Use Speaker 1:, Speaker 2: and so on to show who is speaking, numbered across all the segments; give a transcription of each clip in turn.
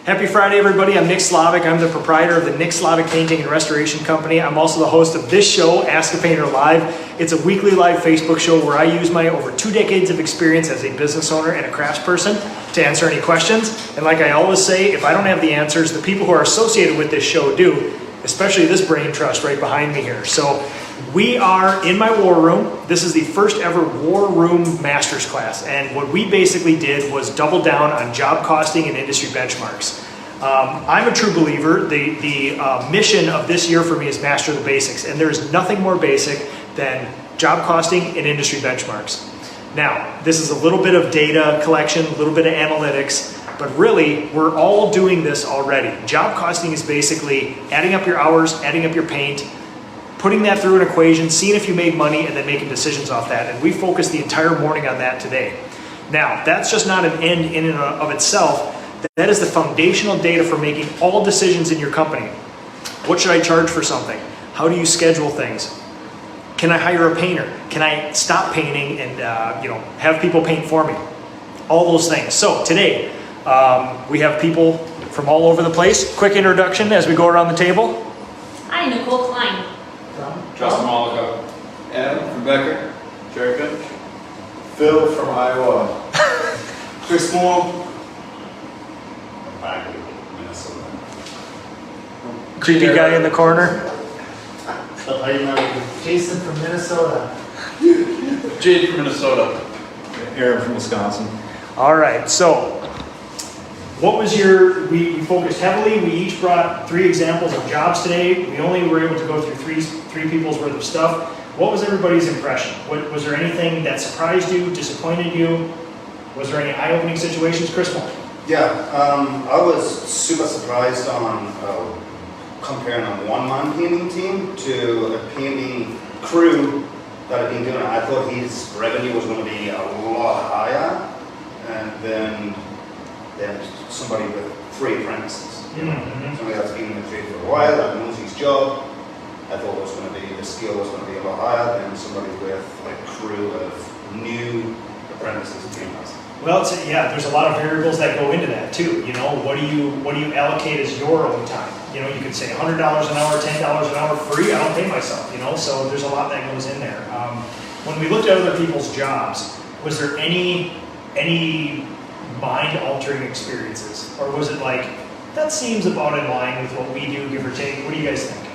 Speaker 1: Happy Friday, everybody. I'm Nick Slavik. I'm the proprietor of the Nick Slavik Painting and Restoration Company. I'm also the host of this show, Ask a Painter Live. It's a weekly live Facebook show where I use my over 2 decades of experience as a business owner and a craftsperson to answer any questions. And like I always say, if I don't have the answers, the people who are associated with this show do, especially this brain trust right behind me here. So we are in my war room. This is the first ever war room master's class. And what we basically did was double down on job costing and industry benchmarks. I'm a true believer. The mission of this year for me is master the basics. And there is nothing more basic than job costing and industry benchmarks. Now, this is a little bit of data collection, a little bit of analytics, but really, we're all doing this already. Job costing is basically adding up your hours, adding up your paint, putting that through an equation, seeing if you made money, and then making decisions off that. And we focused the entire morning on that today. Now, that's just not an end in and of itself. That is the foundational data for making all decisions in your company. What should I charge for something? How do you schedule things? Can I hire a painter? Can I stop painting and have people paint for me? All those things. So today, we have people from all over the place. Quick introduction as we go around the table.
Speaker 2: Hi, Nicole Klein.
Speaker 3: Justin Malika. Adam from Becker. Jerry Finch.
Speaker 4: Phil from Iowa.
Speaker 3: Chris Moore. Minnesota.
Speaker 1: Creepy guy in the corner.
Speaker 4: Jason from Minnesota.
Speaker 3: Jade from Minnesota.
Speaker 4: Aaron from Wisconsin.
Speaker 1: All right, so what was we focused heavily. We each brought 3 examples of jobs today. We only were able to go through three people's worth of stuff. What was everybody's impression? Was there anything that surprised you, disappointed you? Was there any eye-opening situations? Chris Moore.
Speaker 5: Yeah, I was super surprised on comparing a one-man painting team to a painting crew that had been doing it. I thought his revenue was going to be a lot higher, and then somebody with 3 apprentices. Somebody that's been in the trade for a while, that knows his job. I thought the skill was going to be a lot higher than somebody with a crew of new apprentices and painters.
Speaker 1: Well, there's a lot of variables that go into that too. What do you allocate as your own time? You could say $100 an hour, $10 an hour free. I don't pay myself. So there's a lot that goes in there. When we looked at other people's jobs, was there any mind-altering experiences, or was it like that seems about in line with what we do, give or take? What do you guys think?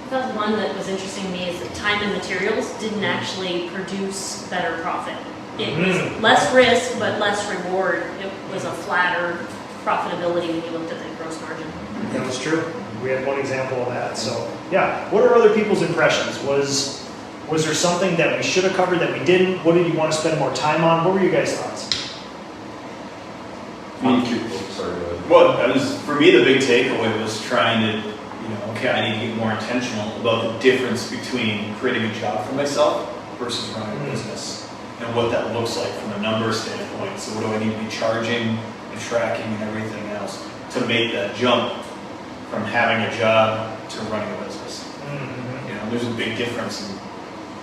Speaker 2: That was one that was interesting to me is that time and materials didn't actually produce better profit. It was less risk, but less reward. It was a flatter profitability when you looked at the gross margin.
Speaker 1: That was true. We had one example of that. So yeah, what are other people's impressions? Was there something that we should have covered that we didn't? What did you want to spend more time on? What were your guys' thoughts?
Speaker 3: For me, the big takeaway was trying to, I need to get more intentional about the difference between creating a job for myself versus running a business, and what that looks like from a number standpoint. So what do I need to be charging and tracking and everything else to make that jump from having a job to running a business? There's a big difference, and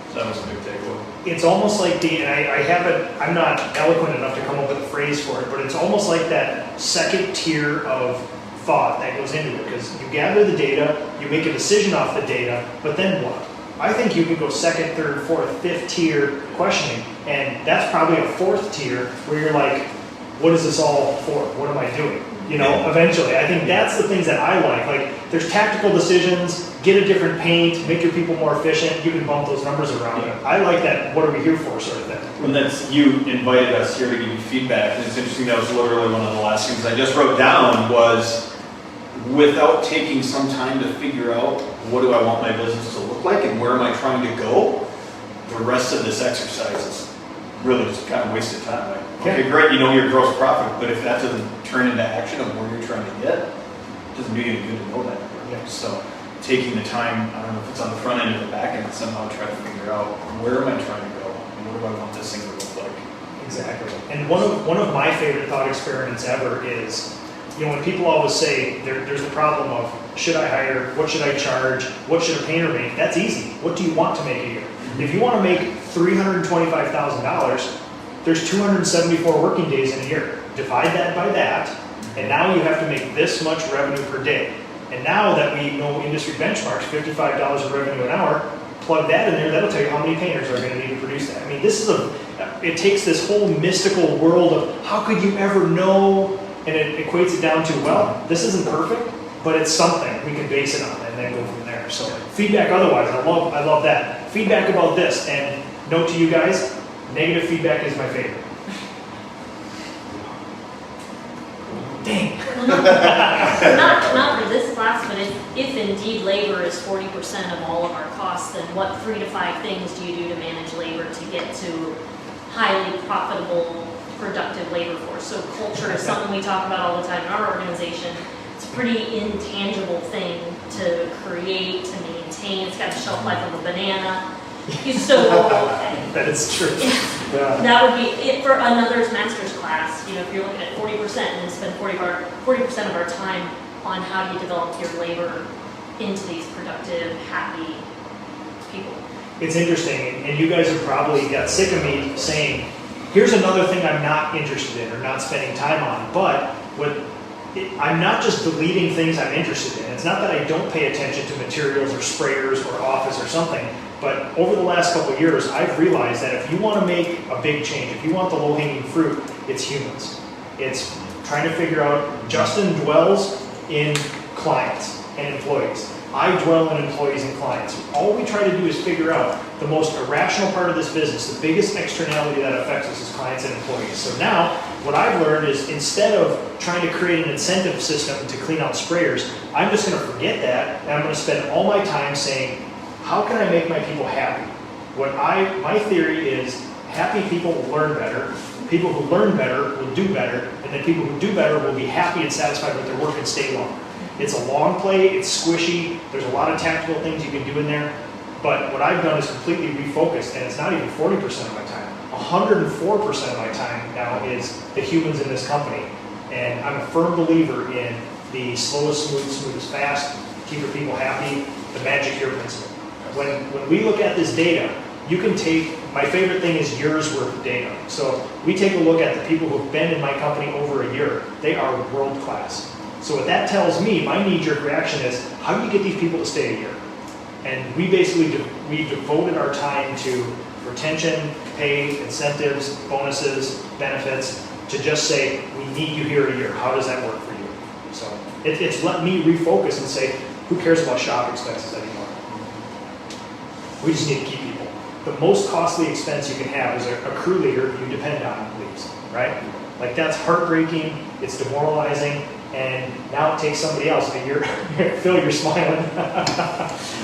Speaker 3: so that was a big takeaway.
Speaker 1: It's almost like I'm not eloquent enough to come up with a phrase for it, but it's almost like that second tier of thought that goes into it, because you gather the data, you make a decision off the data, but then what? I think you could go second, third, fourth, fifth tier questioning, and that's probably a 4th tier where you're like, what is this all for? What am I doing? Eventually. I think that's the things that I like. Like, there's tactical decisions, get a different paint, make your people more efficient, you can bump those numbers around. I like that, what are we here for sort of thing.
Speaker 3: And you invited us here to give you feedback, and it's interesting, that was literally one of the last things I just wrote down was, without taking some time to figure out what do I want my business to look like and where am I trying to go, the rest of this exercise is really just kind of wasted time. Like, okay, great, your gross profit, but if that doesn't turn into action of where you're trying to get, it doesn't do you any good to know that. So taking the time, I don't know if it's on the front end or the back end, somehow try to figure out where am I trying to go and what do I want this thing to look like.
Speaker 1: Exactly. And one of my favorite thought experiments ever is, when people always say there's the problem of should I hire, what should I charge, what should a painter make? That's easy. What do you want to make a year? If you want to make $325,000, there's 274 working days in a year. Divide that by that, And now you have to make this much revenue per day. And now that we know industry benchmarks, $55 of revenue an hour, plug that in there, that'll tell you how many painters are gonna need to produce that. I mean, it takes this whole mystical world of how could you ever know, and it equates it down to, well, this isn't perfect, but it's something we can base it on and then go from there. So feedback otherwise, I love that. Feedback about this, and note to you guys, negative feedback is my favorite. Dang.
Speaker 2: Not for this class, but if indeed labor is 40% of all of our costs, then what 3 to 5 things do you do to manage labor to get to highly profitable, productive labor force? So culture is something we talk about all the time in our organization. It's a pretty intangible thing to create, to maintain. It's got the shelf life of a banana. So
Speaker 1: That is true. Yeah.
Speaker 2: that would be it for another's master's class. You know, if you're looking at 40% and then spend 40% of our time on how do you develop your labor into these productive, happy people.
Speaker 1: It's interesting, and you guys have probably got sick of me saying, here's another thing I'm not interested in or not spending time on, but I'm not just deleting things I'm interested in. It's not that I don't pay attention to materials or sprayers or office or something, but over the last couple of years, I've realized that if you want to make a big change, if you want the low-hanging fruit, it's humans. It's trying to figure out, Justin dwells in clients and employees. I dwell in employees and clients. All we try to do is figure out the most irrational part of this business, the biggest externality that affects us as clients and employees. So now, what I've learned is instead of trying to create an incentive system to clean out sprayers, I'm just going to forget that, and I'm going to spend all my time saying, how can I make my people happy? My theory is happy people will learn better, people who learn better will do better, and then people who do better will be happy and satisfied with their work and stay longer. It's a long play, it's squishy, there's a lot of tactical things you can do in there, but what I've done is completely refocused, and it's not even 40% of my time. 104% of my time now is the humans in this company, and I'm a firm believer in the slowest smooth, smoothest fast, keep your people happy, the magic here principle. When we look at this data, you can take, my favorite thing is years worth of data. So we take a look at the people who've been in my company over a year. They are world class. So what that tells me, my knee-jerk reaction is, how do you get these people to stay a year? And we basically, we devoted our time to retention, pay, incentives, bonuses, benefits, to just say, we need you here a year. How does that work for you? So it's let me refocus and say, who cares about shop expenses anymore? We just need to keep people. The most costly expense you can have is a crew leader you depend on leaves, right? Like that's heartbreaking, it's demoralizing, and now it takes somebody else. I mean, Phil, you're smiling.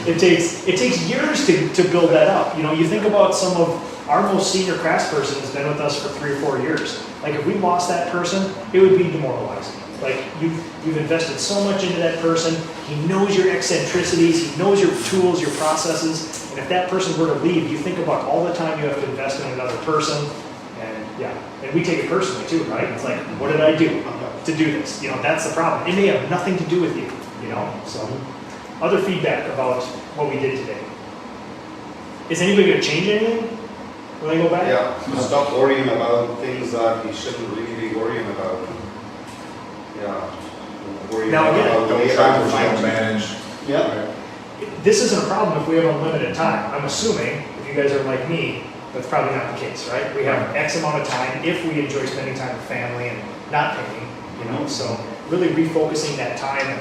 Speaker 1: It takes years to build that up. You know, you think about some of our most senior craftsperson has been with us for 3 or 4 years. Like if we lost that person, it would be demoralizing. Like you've invested so much into that person. He knows your eccentricities. He knows your tools, your processes. And if that person were to leave, you think about all the time you have to invest in another person. And we take it personally too, right? It's like, what did I do to do this? You know, that's the problem. It may have nothing to do with you, you know? So, other feedback about what we did today. Is anybody going to change anything when they go back?
Speaker 5: Yeah, stop worrying about things that you shouldn't really be worrying about. Yeah. Worrying
Speaker 1: Now again,
Speaker 5: about
Speaker 4: Don't
Speaker 5: later
Speaker 4: try
Speaker 5: on
Speaker 4: to
Speaker 5: find-
Speaker 4: manage.
Speaker 5: Yeah.
Speaker 1: This isn't a problem if we have unlimited time. I'm assuming, if you guys are like me, that's probably not the case, right? We have X amount of time if we enjoy spending time with family and not painting, you know? So really refocusing that time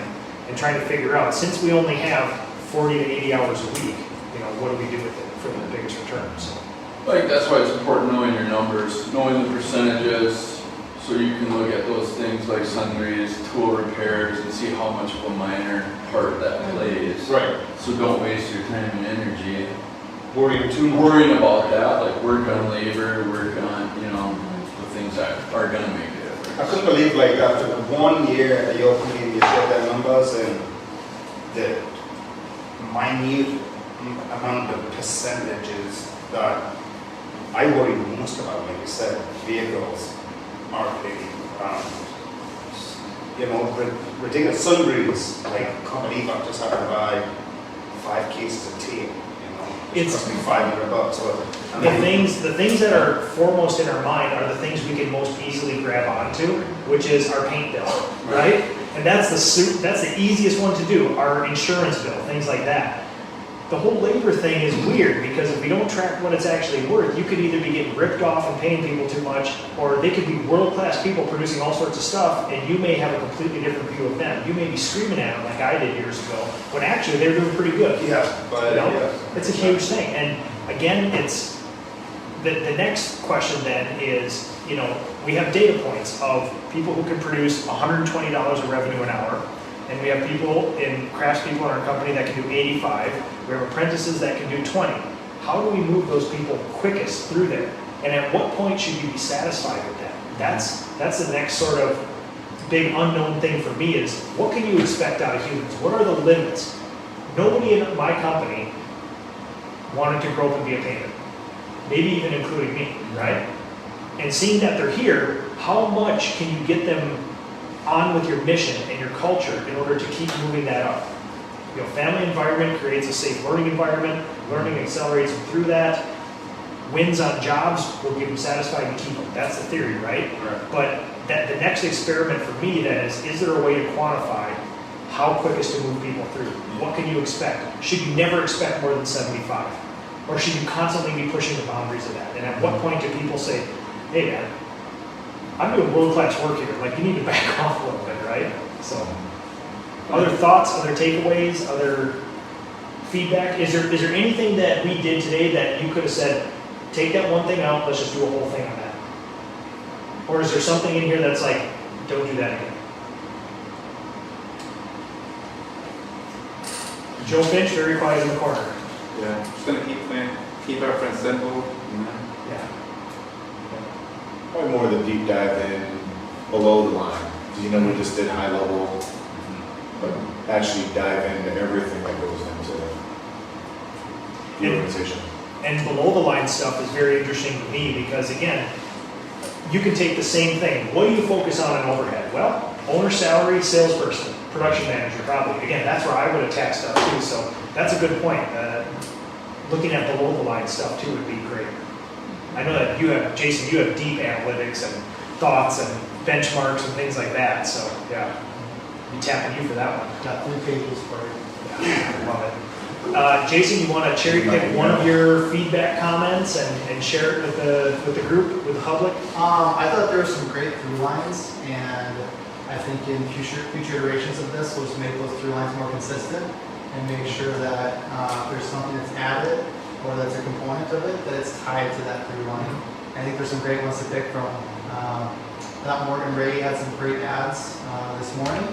Speaker 1: and trying to figure out, since we only have 40 to 80 hours a week, you know, what do we do with it for the biggest return? So.
Speaker 6: Like, that's why it's important knowing your numbers, knowing the percentages, so you can look at those things like sundries, tool repairs, and see how much of a minor part that plays.
Speaker 5: Right.
Speaker 6: So don't waste your time and energy
Speaker 5: Worrying too much.
Speaker 6: worrying about that, like work on labor, work on, you know, the things that are gonna make a difference.
Speaker 5: I couldn't believe like after 1 year at your company you shared their numbers and the minute amount of percentages that I worry most about, like you said, vehicles, marketing, you know, ridiculous sundries, like I can't believe I just had to buy 5 cases of tape, you know.
Speaker 1: It's
Speaker 5: cost me $500. So
Speaker 1: the things that are foremost in our mind are the things we can most easily grab onto, which is our paint bill, right? And that's the easiest one to do, our insurance bill, things like that. The whole labor thing is weird because if we don't track what it's actually worth, you could either be getting ripped off and paying people too much, or they could be world-class people producing all sorts of stuff, and you may have a completely different view of them. You may be screaming at them like I did years ago, when actually they're doing pretty good.
Speaker 5: yeah, but
Speaker 1: You know?
Speaker 5: yeah.
Speaker 1: It's a huge thing. And again, it's the next question then is, you know, we have data points of people who can produce $120 of revenue an hour, and we have people craftspeople in our company that can do 85. We have apprentices that can do 20. How do we move those people quickest through there? And at what point should you be satisfied with that? That's the next sort of big unknown thing for me is what can you expect out of humans? What are the limits? Nobody in my company wanted to grow up and be a painter. Maybe even including me, right? And seeing that they're here, how much can you get them on with your mission and your culture in order to keep moving that up? You know, family environment creates a safe learning environment. Learning accelerates them through that. Wins on jobs will get them satisfied and keep them. That's the theory, right? But the next experiment for me then is there a way to quantify how quick is to move people through? What can you expect? Should you never expect more than 75? Or should you constantly be pushing the boundaries of that? And at what point do people say, hey man, I'm doing world-class work here. Like, you need to back off a little bit, right? So, other thoughts, other takeaways, other feedback? Is there anything that we did today that you could have said, take that one thing out, let's just do a whole thing on that? Or is there something in here that's like, don't do that again? Joe Finch, very quiet in the corner.
Speaker 7: Yeah, just gonna keep our friends simple.
Speaker 1: Yeah.
Speaker 4: Probably more the deep dive in below the line. You know, we just did high level, but actually dive into everything that goes into the organization.
Speaker 1: And below the line stuff is very interesting to me because, again, you can take the same thing. What do you focus on in overhead? Well, owner salary, salesperson, production manager, probably. Again, that's where I would attack stuff too. So that's a good point. Looking at below the line stuff too would be great. I know that you have, Jason, you have deep analytics and thoughts and benchmarks and things like that. So yeah, be tapping you for that one.
Speaker 8: Got 3 pages for it.
Speaker 1: Yeah, I love it. Jason, you want to cherry pick one of your feedback comments and share it with the group, with the public?
Speaker 8: I thought there were some great through lines, and I think in future iterations of this, we'll just make those through lines more consistent and make sure that if there's something that's added or that's a component of it, that it's tied to that through line. I think there's some great ones to pick from. That Morgan Brady had some great ads this morning.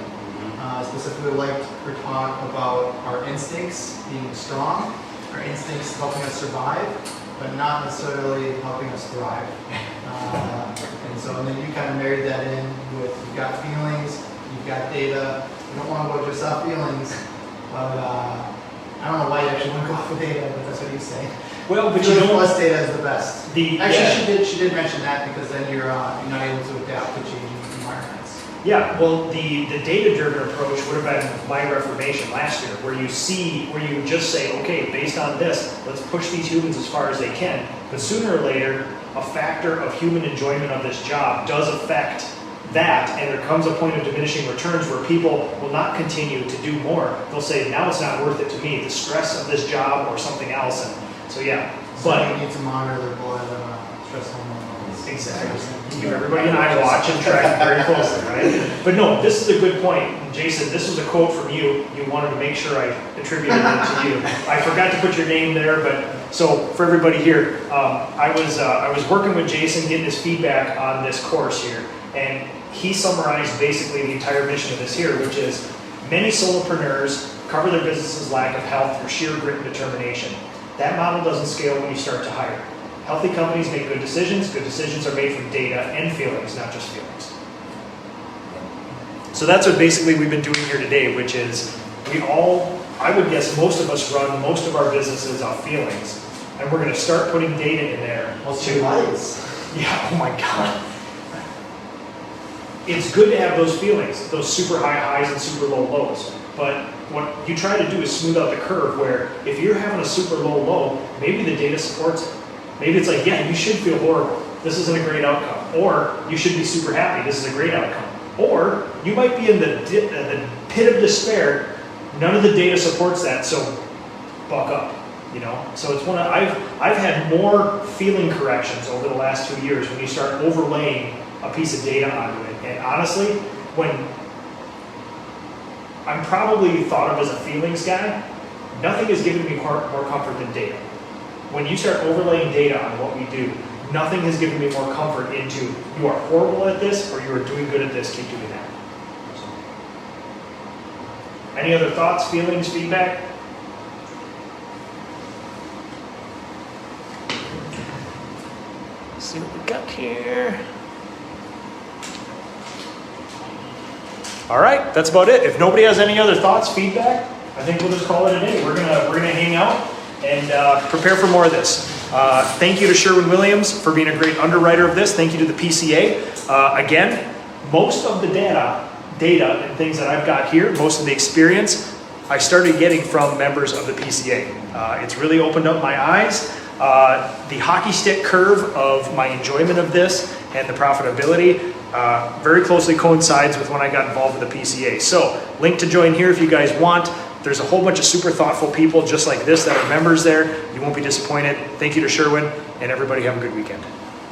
Speaker 8: Specifically liked her talk about our instincts being strong, our instincts helping us survive, but not necessarily helping us thrive. And then you kind of married that in with you've got feelings, you've got data. You don't want to go just off feelings, but I don't know why you actually want to go off of data, but that's what you say.
Speaker 1: Well, but
Speaker 8: Feelings plus data is the best.
Speaker 1: Yeah.
Speaker 8: She did mention that because then you're not able to adapt to changing environments.
Speaker 1: Yeah, well, the data-driven approach would have been my reformation last year, where you just say, okay, based on this, let's push these humans as far as they can. But sooner or later, a factor of human enjoyment of this job does affect that, and there comes a point of diminishing returns where people will not continue to do more. They'll say, now it's not worth it to me, the stress of this job or something else. And so yeah,
Speaker 8: But you need to monitor their blood stress hormone levels.
Speaker 1: exactly. You, everybody and I watch and track very closely, right? But no, this is a good point. Jason, this was a quote from you. You wanted to make sure I attributed it to you. I forgot to put your name there, but so for everybody here, I was working with Jason, getting his feedback on this course here, and he summarized basically the entire mission of this here, which is many solopreneurs cover their business's lack of health through sheer grit and determination. That model doesn't scale when you start to hire. Healthy companies make good decisions. Good decisions are made from data and feelings, not just feelings. So that's what basically we've been doing here today, which is I would guess most of us run most of our businesses off feelings, and we're going to start putting data in there.
Speaker 8: Also lights.
Speaker 1: Yeah, oh my God. it's good to have those feelings, those super high highs and super low lows. But what you try to do is smooth out the curve where if you're having a super low low, maybe the data supports it. Maybe it's like, yeah, you should feel horrible. This isn't a great outcome. Or you should be super happy. This is a great outcome. Or you might be in the pit of despair. None of the data supports that, so buck up. You know, so it's one of, I've had more feeling corrections over the last 2 years when you start overlaying a piece of data onto it. And honestly, when I'm probably thought of as a feelings guy, nothing has given me more comfort than data. When you start overlaying data on what we do, nothing has given me more comfort into you are horrible at this or you are doing good at this, keep doing that. So. Any other thoughts, feelings, feedback? Let's see what we got here. All right, that's about it. If nobody has any other thoughts, feedback, I think we'll just call it a day. We're gonna hang out and prepare for more of this. Thank you to Sherwin-Williams for being a great underwriter of this. Thank you to the PCA. Again, most of the data and things that I've got here, most of the experience, I started getting from members of the PCA. It's really opened up my eyes. The hockey stick curve of my enjoyment of this and the profitability very closely coincides with when I got involved with the PCA. So, link to join here if you guys want. There's a whole bunch of super thoughtful people just like this that are members there. You won't be disappointed. Thank you to Sherwin, and everybody have a good weekend.